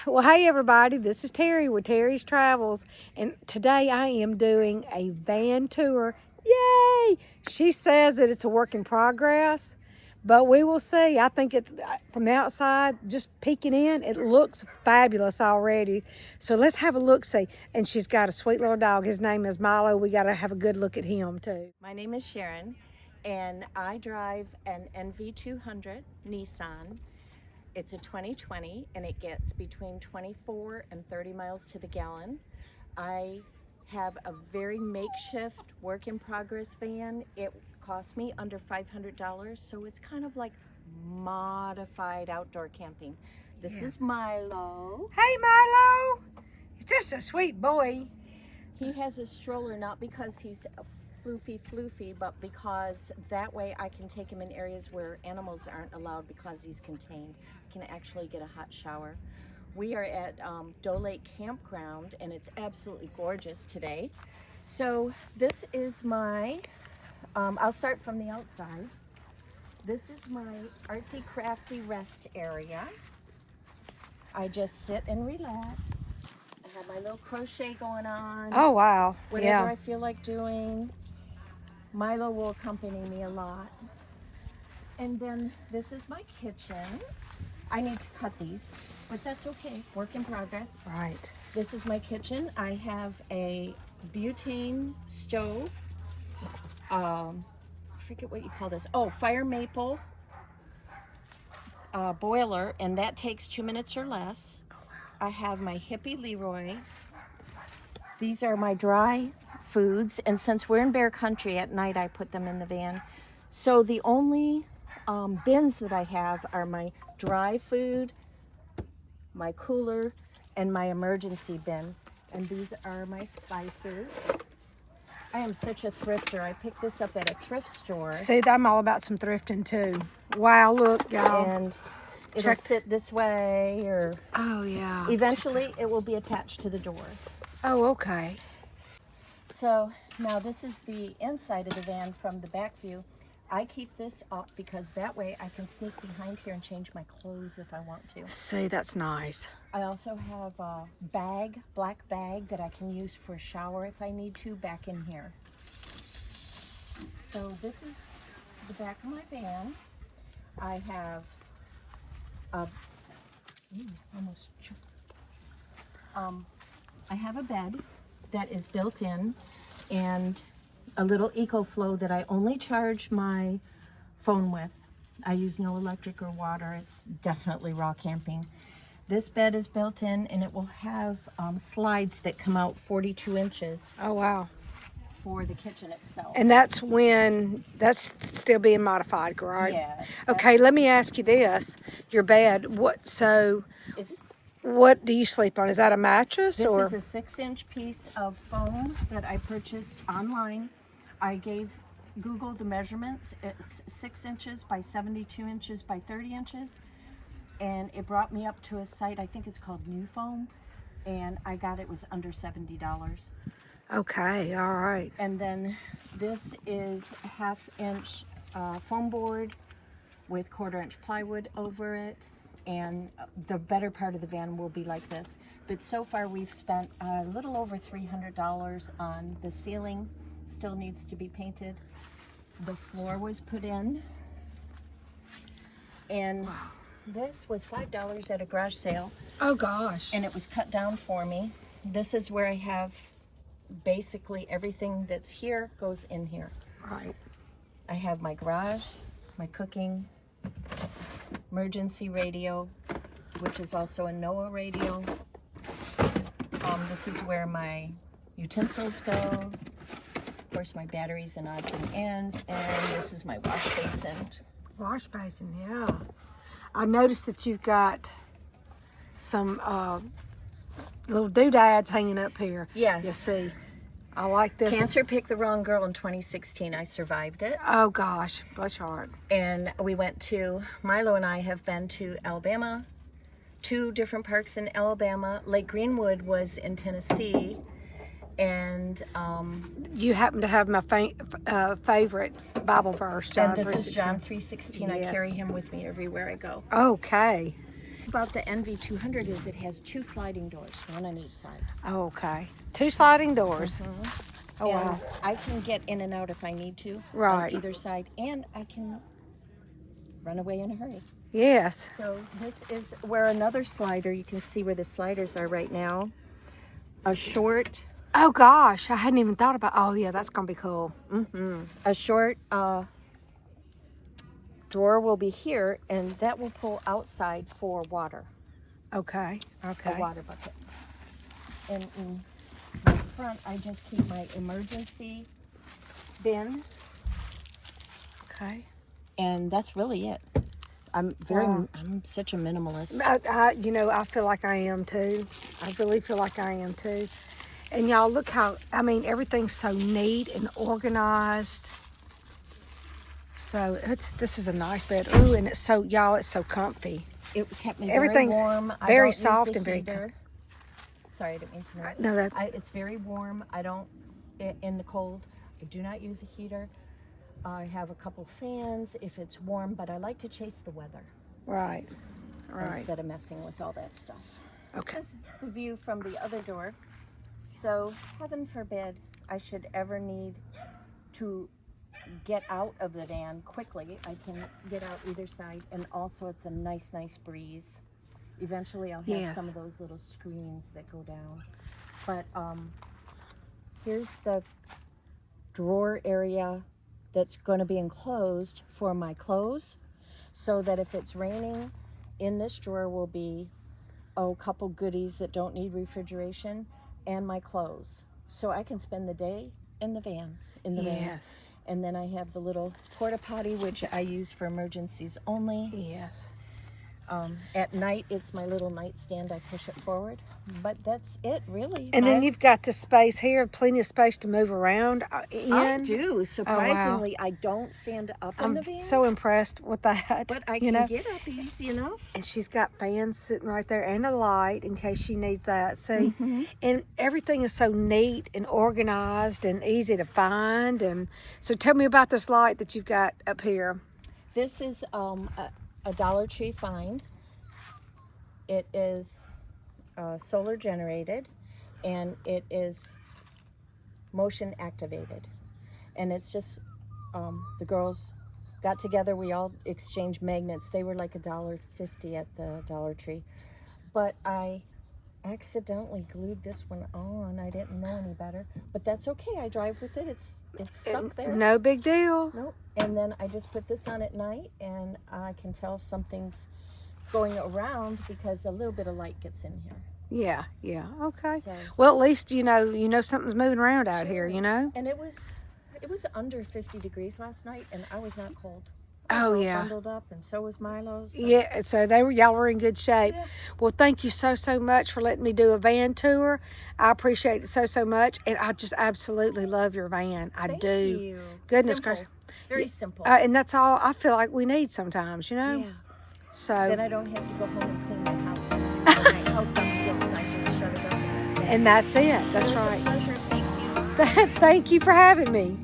Well, hey everybody, this is Terry with Terry's Travels, and today I am doing a van tour. Yay! She says that it's a work in progress, but we will see. I think it's from the outside, just peeking in, it looks fabulous already. So let's have a look see. And she's got a sweet little dog. His name is Milo. We got to have a good look at him too. My name is Sharon, and I drive an NV 200 Nissan. It's a 2020, and it gets between 24 and 30 miles to the gallon. I have a very makeshift work in progress van. It cost me under $500, so it's kind of like modified outdoor camping. This is Milo. Hey Milo! He's just a sweet boy. He has a stroller not because he's floofy, but because that way I can take him in areas where animals aren't allowed because he's contained. I can actually get a hot shower. We are at Doe Lake Campground, and it's absolutely gorgeous today. So this is my, I'll start from the outside. This is my artsy crafty rest area. I just sit and relax. I have my little crochet going on. Oh wow! Whatever I feel like doing. Milo will accompany me a lot. And then this is my kitchen. I need to cut these, but that's okay. Work in progress. Right. This is my kitchen. I have a butane stove. I forget what you call this. Oh, fire maple boiler, and that takes 2 minutes or less. I have my Hippie Leroy. These are my dry foods, and since we're in bear country at night, I put them in the van. So the only bins that I have are my dry food, my cooler, and my emergency bin. And these are my spices. I am such a thrifter. I picked this up at a thrift store. See, I'm all about some thrifting too. Wow, look, y'all. And it'll sit this way, or Oh, yeah. eventually it will be attached to the door. Oh, okay. So now this is the inside of the van from the back view. I keep this up because that way I can sneak behind here and change my clothes if I want to. See, that's nice. I also have a bag, black bag, that I can use for a shower if I need to back in here. So this is the back of my van. I have a, I have a bed that is built in, and a little EcoFlow that I only charge my phone with. I use no electric or water. It's definitely raw camping. This bed is built in, and it will have slides that come out 42 inches Oh, wow. for the kitchen itself. And that's still being modified, correct? Yes. Okay, let me ask you this. Your bed, what do you sleep on? Is that a mattress? This or? is a 6-inch piece of foam that I purchased online. I gave Google the measurements. It's 6 inches by 72 inches by 30 inches. And it brought me up to a site, I think it's called New Foam. And I got it was under $70. Okay, all right. And then this is 1/2-inch foam board with 1/4-inch plywood over it. And the better part of the van will be like this. But so far we've spent a little over $300 on the ceiling. Still needs to be painted. The floor was put in. And this was $5 at a garage sale. Oh, gosh. And it was cut down for me. This is where I have basically everything that's here goes in here. Right. I have my garage, my cooking, emergency radio, which is also a NOAA radio. This is where my utensils go. Of course, my batteries and odds and ends. And this is my wash basin. Wash basin, yeah. I noticed that you've got some little doodads hanging up here. Yes. You see. I like this. Cancer picked the wrong girl in 2016. I survived it. Oh, gosh. Bless your heart. And we went to, Milo and I have been to Alabama, 2 different parks in Alabama. Lake Greenwood was in Tennessee. And you happen to have my favorite Bible verse, John 3:16. and this is John 3:16. Yes. I carry him with me everywhere I go. Okay. About the NV200 is it has 2 sliding doors, one on each side. Oh, okay. 2 sliding doors. Oh, And wow. I can get in and out if I need to Right. on either side, and I can run away in a hurry. Yes. So this is where another slider, you can see where the sliders are right now. A short, Oh, gosh. I hadn't even thought about, oh, yeah, that's going to be cool. a short drawer will be here, and that will pull outside for water, Okay. Okay. a water bucket. And in the front, I just keep my emergency bin, Okay. and that's really it. I'm such a minimalist. I feel like I am too. I really feel like I am too. And y'all, look how, everything's so neat and organized. So this is a nice bed. Ooh, and it's so, y'all, it's so comfy. It kept me Everything's very warm. very I don't soft use the and very heater. Sorry, I didn't mean to interrupt. No, it's very warm. I don't, in the cold, I do not use a heater. I have a couple fans if it's warm, but I like to chase the weather. Right. Instead of messing with all that stuff. Okay. This is the view from the other door. So heaven forbid I should ever need to get out of the van quickly. I can get out either side, and also it's a nice breeze. Eventually I'll have some of those little screens that go down. But here's the drawer area that's going to be enclosed for my clothes, so that if it's raining, in this drawer will be a couple goodies that don't need refrigeration and my clothes. So I can spend the day in the van, van. And then I have the little porta potty, which I use for emergencies only. Yes. At night, it's my little nightstand. I push it forward, but that's it, really. And then you've got the space here, plenty of space to move around in. I do. Surprisingly, I don't stand up in the van. I'm so impressed with that. But I can get up easy enough. And she's got fans sitting right there and a light in case she needs that. See, and everything is so neat and organized and easy to find. And so tell me about this light that you've got up here. This is a Dollar Tree find. It is solar generated, and it is motion activated. And it's just, the girls got together, we all exchanged magnets. They were like $1.50 at the Dollar Tree. But I accidentally glued this one on. I didn't know any better, but that's okay. I drive with it. It's stuck there. No big deal. Nope. And then I just put this on at night, and I can tell if something's going around because a little bit of light gets in here. Yeah. Okay. So, well, at least you know something's moving around out here. And it was under 50 degrees last night, and I was not cold. Oh, so yeah. Bundled up, and so was Milo. So. Yeah, so y'all were in good shape. Yeah. Well, thank you so much for letting me do a van tour. I appreciate it so much, and I just absolutely love your van. I Thank do. You. Goodness gracious. Very simple. And that's all I feel like we need sometimes, Yeah. So then I don't have to go home and clean my house. My house on wheels. I just shut it up, and that's it. And that's it. That's right. It was a pleasure. Thank you. Thank you for having me.